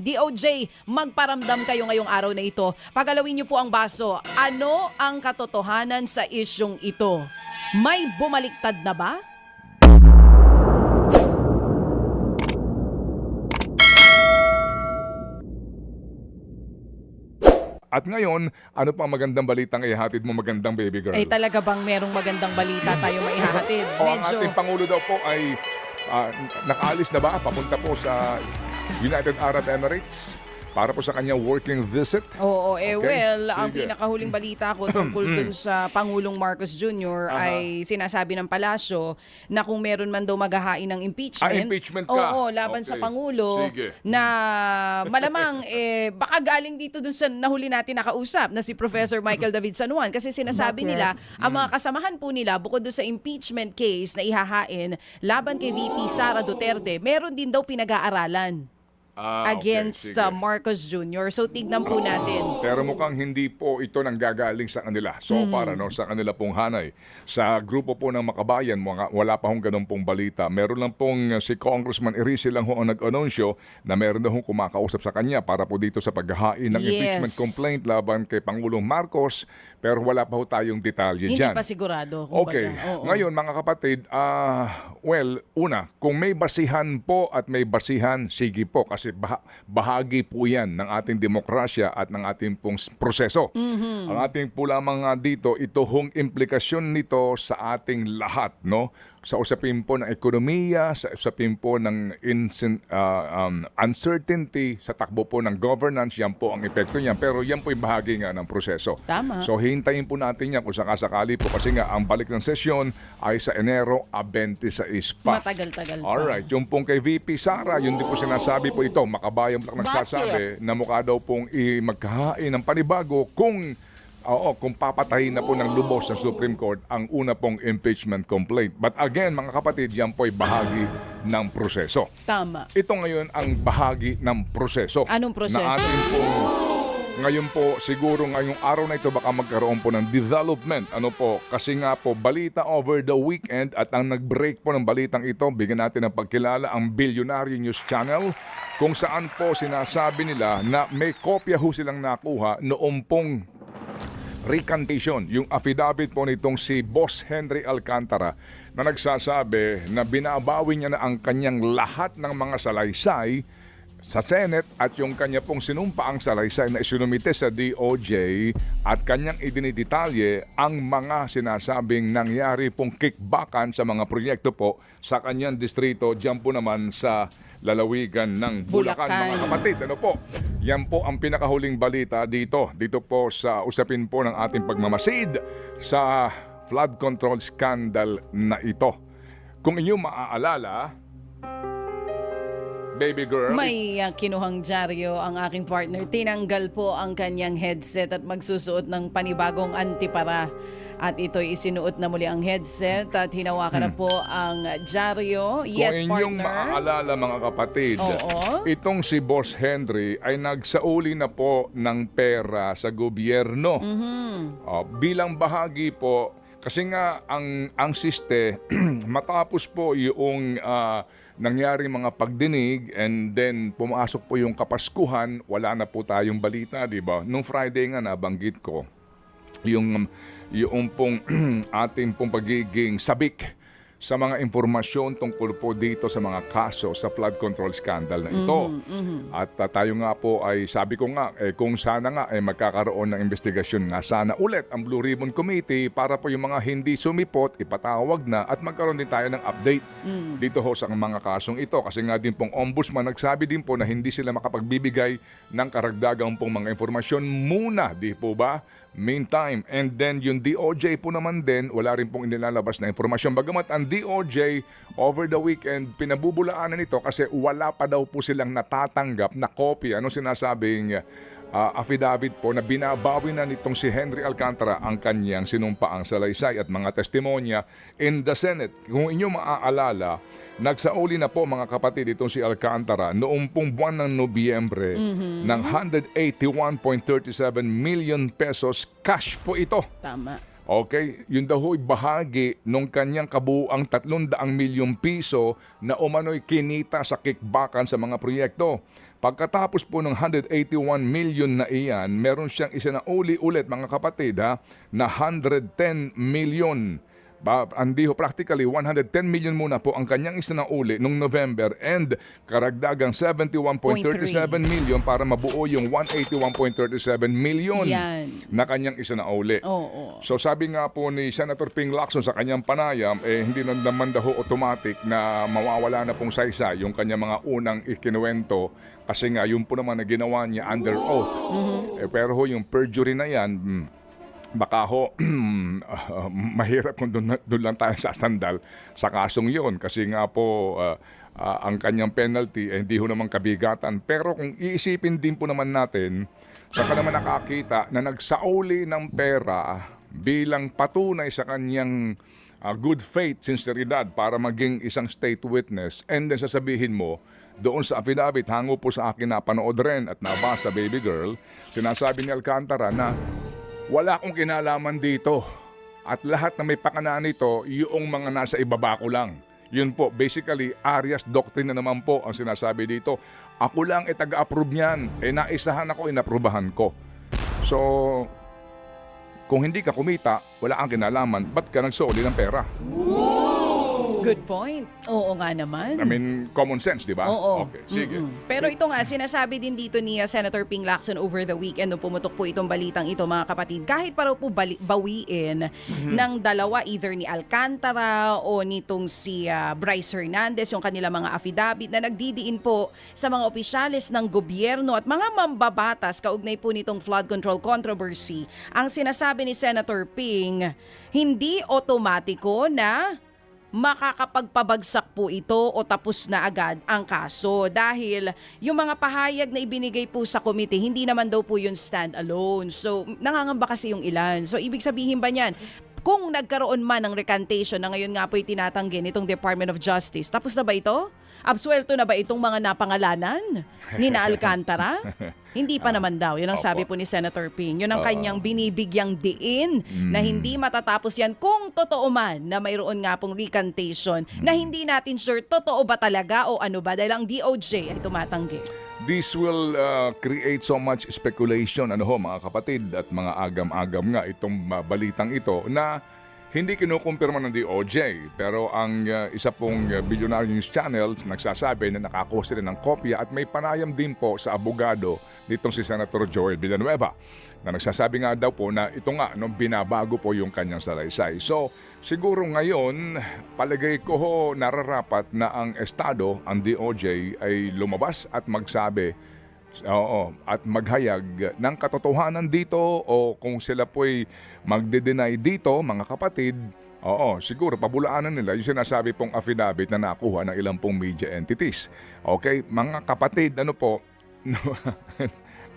DOJ, magparamdam kayo ngayong araw na ito. Pagalawin niyo po ang baso. Ano ang katotohanan sa isyong ito? May bumaliktad na ba? At ngayon, ano pang magandang balitang ihatid mo, magandang baby girl? Eh talaga bang merong magandang balita tayo maihahatid? Ang ating Pangulo daw po ay nakaalis na ba? Papunta po sa United Arab Emirates para po sa kanyang working visit. Oo, Okay, well, ang sige. pinakahuling balita ko tungkol dun sa Pangulong Marcos Jr. ay sinasabi ng palasyo na kung meron man daw maghahain ng impeachment. Impeachment ka. Oo, laban sa Okay. Pangulo Sige. na malamang baka galing dito dun sa nahuli natin nakausap na si Professor Michael David San Juan kasi sinasabi nila ang mga kasamahan po nila bukod dun sa impeachment case na ihahain laban kay VP Sara Duterte, meron din daw pinag-aaralan against sige. Marcos Jr. So tignan po natin. Pero mukhang hindi po ito nanggagaling sa kanila. So far, sa kanila pong hanay. Sa grupo po ng Makabayan, wala pa hong ganun pong balita. Meron lang pong si Congressman Erice lang ho ang nag-anunsyo na meron na hong kumakausap sa kanya para po dito sa paghahain ng impeachment complaint laban kay Pangulong Marcos. Pero wala pa ho tayong detalye Hindi dyan. pa sigurado. Okay. Oo. Ngayon, mga kapatid, una, kung may basihan po at may basihan, sige po. Kasi bahagi po yan ng ating demokrasya at ng ating pong proseso. Ang ating po lamang dito, ito hong implikasyon nito sa ating lahat, no? Sa usapin po ng ekonomiya, sa usapin po ng uncertainty, sa takbo po ng governance, yan po ang epekto niyan. Pero yan po yung bahagi nga ng proseso. Tama. So hintayin po natin yan kung sakasakali po kasi nga ang balik ng sesyon ay sa Enero 26 pa. Matagal-tagal pa. Alright, yung pong kay VP Sara, yun din po sinasabi po ito, Makabayan lang nagsasabi na mukha daw pong magkahain ng panibago kung papatayin na po ng lubos ng Supreme Court ang una pong impeachment complaint. But again, mga kapatid, yan po ay bahagi ng proseso. Tama. Ito ngayon ang bahagi ng proseso. Anong proseso? Na atin pong ngayon po, siguro ngayong araw na ito baka magkaroon po ng development. Ano po, kasi nga po, balita over the weekend at ang nag-break po ng balitang ito, bigyan natin ng pagkilala ang Billionaire News Channel kung saan po sinasabi nila na may kopya ho silang nakuha noong pong recantation, yung affidavit po nitong si Boss Henry Alcantara na nagsasabi na binabawi niya na ang kanyang lahat ng mga salaysay sa Senate at yung kanya pong sinumpaang salaysay na isinumite sa DOJ at kanyang idinidetalye ang mga sinasabing nangyari pong kickbackan sa mga proyekto po sa kanyang distrito, dyan po naman sa lalawigan ng Bulacan. Mga kapatid, ano po? Yan po ang pinakahuling balita dito. Dito po sa usapin po ng ating pagmamasid sa flood control scandal na ito. Kung inyo maaalala, baby girl, May kinuhang dyaryo ang aking partner. Tinanggal po ang kanyang headset at magsusuot ng panibagong antipara. At ito'y isinuot na muli ang headset at hinawakan na po ang dyaryo. Yes, kung inyong partner. maaalala mga kapatid, Oo. itong si Boss Henry ay nagsauli na po ng pera sa gobyerno. Bilang bahagi po, kasi nga ang siste, matapos po yung nangyari mga pagdinig and then pumasok po yung Kapaskuhan, wala na po tayong balita, di ba? Nung Friday nga nabanggit ko, yung pong ating pong pagiging sabik sa mga informasyon tungkol po dito sa mga kaso sa flood control scandal na ito. At tayo nga po ay sabi ko nga kung sana nga magkakaroon ng investigasyon nga sana ulit ang Blue Ribbon Committee para po yung mga hindi sumipot ipatawag na at magkaroon din tayo ng update dito ho sa mga kasong ito kasi nga din pong ombudsman nagsabi din po na hindi sila makapagbibigay ng karagdagang pong mga informasyon muna, di po ba? Meantime, and then yung DOJ po naman din, wala rin pong inilalabas na informasyon. Bagamat ang DOJ over the weekend, pinabubulaanan ito kasi wala pa daw po silang natatanggap na copy. Ano sinasabing affidavit po na binabawi na nitong si Henry Alcantara ang kanyang sinumpaang salaysay at mga testimonya in the Senate. Kung inyo maaalala, nagsauli na po mga kapatid itong si Alcantara noong pong buwan ng Nobyembre ng 181.37 million pesos cash po ito. Tama. Okay, yun daw ho'y bahagi nung kanyang kabuuang 300 milyong piso na umano'y kinita sa kickbackan sa mga proyekto. Pagkatapos po ng 181 million na iyan, meron siyang isinauli ulit mga kapatid na 110 million. Practically 110 million muna po ang kanyang isinauli noong November and karagdagang 71.37 million para mabuo yung 181.37 million na kanyang isinauli. So sabi nga po ni Senator Ping Lacson sa kanyang panayam, hindi na naman daw automatic na mawawala na pong saysa yung kanyang mga unang ikinuwento kasi nga yun po naman na ginawa niya under oath. Pero ho, yung perjury na yan, baka ho, mahirap kung doon lang tayo sasandal sa kasong yon kasi nga po ang kanyang penalty hindi ho naman kabigatan. Pero kung iisipin din po naman natin, saka naman nakakita na nagsauli ng pera bilang patunay sa kanyang good faith, sinceridad para maging isang state witness, and then sasabihin mo, doon sa affidavit, hango po sa akin na panood rin at nabasa, baby girl, sinasabi ni Alcantara na wala akong kinalaman dito. At lahat na may pakana nito, yung mga nasa ibaba ko lang. Yun po, basically, Arias Doctrine na naman po ang sinasabi dito. Ako lang taga-approve niyan. Naisahan ako, inaprubahan ko. So, kung hindi ka kumita, wala kang kinalaman, ba't ka nagsoli ng pera? Good point. Oo nga naman. I mean, common sense, di ba? Oo. Okay, sige. Pero ito nga, sinasabi din dito ni Senator Ping Lacson over the weekend nung pumutok po itong balitang ito, mga kapatid, kahit para po bawiin ng dalawa, either ni Alcantara o nitong si Bryce Hernandez, yung kanila mga affidavit na nagdidiin po sa mga opisyales ng gobyerno at mga mambabatas kaugnay po nitong flood control controversy, ang sinasabi ni Senator Ping, hindi otomatiko na makakapagpabagsak po ito o tapos na agad ang kaso dahil yung mga pahayag na ibinigay po sa komite hindi naman daw po yun stand alone. So nangangamba kasi yung ilan. So ibig sabihin ba niyan, kung nagkaroon man ng recantation na ngayon nga po'y tinatanggi nitong Department of Justice, tapos na ba ito? Absuelto na ba itong mga napangalanan ni na Alcantara? Hindi pa naman daw. Yun ang sabi po ni Senator Ping. Yun ang kanyang binibigyang diin na hindi matatapos yan kung totoo man na mayroon nga pong recantation na hindi natin sure totoo ba talaga o ano ba dahil ang DOJ ay tumatanggi. This will create so much speculation, mga kapatid, at mga agam-agam nga itong balitang ito na hindi kinukumpirma ng DOJ. Pero ang isa pong Billionaire News Channel nagsasabi na nakakuha sila ng kopya at may panayam din po sa abogado nitong si Senator Joel Villanueva na nagsasabi nga daw po na ito nga binabago po yung kanyang salaysay. So siguro ngayon palagay ko ho nararapat na ang Estado, ang DOJ ay lumabas at magsabi at maghayag ng katotohanan dito o kung sila po'y magde-deny dito, mga kapatid, siguro pabulaanan nila yung sinasabi pong affidavit na nakuha ng ilang pong media entities. Okay, mga kapatid,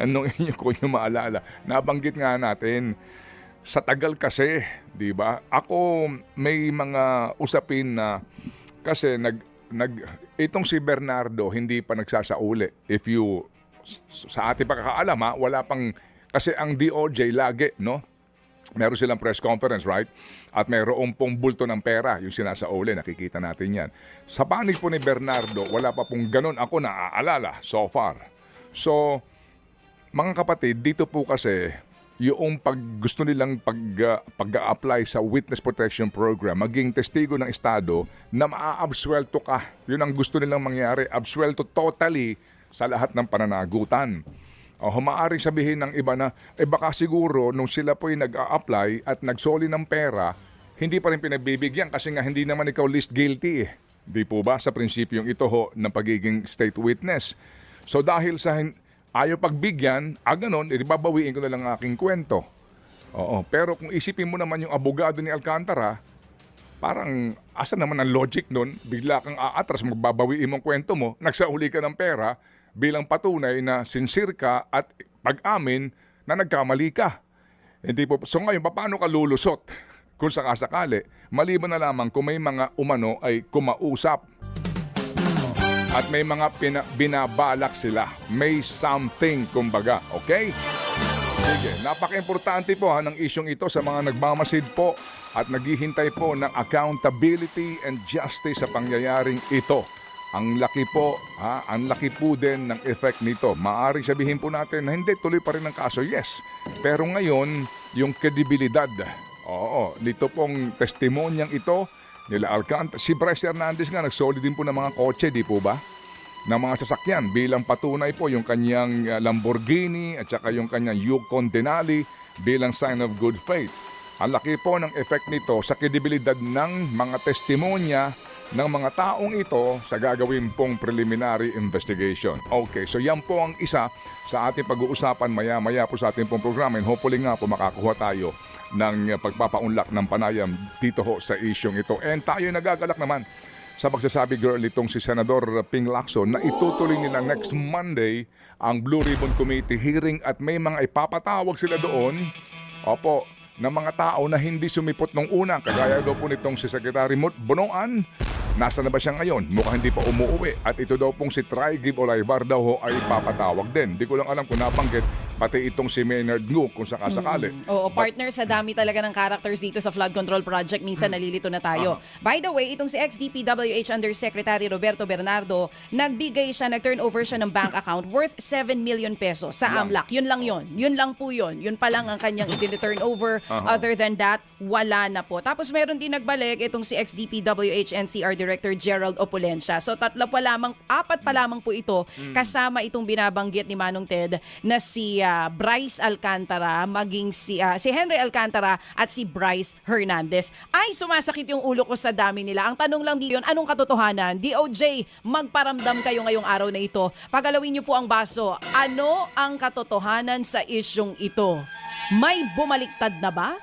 anong inyo ko yung maalala, nabanggit nga natin, sa tagal kasi, di ba? Ako may mga usapin na kasi itong si Bernardo hindi pa nagsasauli. If you sa ating pagkakaalam wala pang, kasi ang DOJ lagi, meron silang press conference, right? At mayroon pong bulto ng pera, yung sinasauli, nakikita natin yan. Sa panig po ni Bernardo, wala pa pong ganun ako naaalala so far. So, mga kapatid, dito po kasi, yung gusto nilang pag-apply sa Witness Protection Program, maging testigo ng Estado na maa-absuelto ka. Yun ang gusto nilang mangyari, absuelto totally sa lahat ng pananagutan. Maaaring sabihin ng iba na, baka siguro nung sila po'y nag-a-apply at nagsoli ng pera, hindi pa rin pinagbibigyan kasi nga hindi naman ikaw list guilty . Di po ba sa prinsipyong ito ng pagiging state witness? So dahil sa ayaw pagbigyan, ganon, babawiin ko na lang aking kwento. Pero kung isipin mo naman yung abogado ni Alcantara, parang asa naman ang logic nun, bigla kang aatras, magbabawiin mong kwento mo, nagsauli ka ng pera, bilang patunay na sincere ka at pag-amin na nagkamali ka. Hindi po. So ngayon, paano ka lulusot kung sakasakali? Maliban na lamang kung may mga umano ay kumausap at may mga binabalak sila. May something, kumbaga. Okay? Sige, napaka-importante po ng isyong ito sa mga nagmamasid po at naghihintay po ng accountability and justice sa pangyayaring ito. Ang laki po, ang laki po din ng effect nito. Maaring sabihin po natin na hindi, tuloy pa rin ang kaso, yes. Pero ngayon, yung kredibilidad, dito pong testimonyang ito, nila Alcantara, si Bryce Hernandez nga, nagsolid din po ng mga kotse, di po ba? Ng mga sasakyan bilang patunay po yung kanyang Lamborghini at saka yung kanyang Yukon Denali bilang sign of good faith. Ang laki po ng effect nito sa kredibilidad ng mga testimonya ng mga taong ito sa gagawin pong preliminary investigation. Okay, so yan po ang isa sa ating pag-uusapan maya-maya po sa ating pong programa and hopefully nga po makakuha tayo ng pagpapaunlak ng panayam dito ho sa isyong ito. And tayo nagagalak naman sa pagsasabi, girl, itong si Senador Ping Lacson na itutuloy nila next Monday ang Blue Ribbon Committee hearing at may mga ipapatawag sila doon, ng mga tao na hindi sumipot nung una. Kagaya daw po nitong si Secretary Bonoan. Nasa na ba siya ngayon? Mukhang hindi pa umuwi. At ito daw pong si Trigib Olaybar daw ho ay papatawag din. Di ko lang alam kung nabanggit pati itong si Maynard Ngu kung sakasakali. Oo, partner, sa dami talaga ng characters dito sa flood control project. Minsan nalilito na tayo. By the way, itong si ex-DPWH Undersecretary Roberto Bernardo, nag-turn over siya ng bank account worth 7 million pesos sa AMLAC. Yun lang yun. Yun lang po yun. Yun pa lang ang kanyang i-turn over. Other than that, wala na po. Tapos meron din nagbalik itong si ex-DPWH NCR Director Gerald Opulencia. So apat pa lamang po ito kasama itong binabanggit ni Manong Ted na si Bryce Alcantara, maging si Henry Alcantara at si Bryce Hernandez. Ay, sumasakit yung ulo ko sa dami nila. Ang tanong lang dito, anong katotohanan? DOJ, magparamdam kayo ngayong araw na ito. Pagalawin niyo po ang baso. Ano ang katotohanan sa isyong ito? May bumaliktad na ba?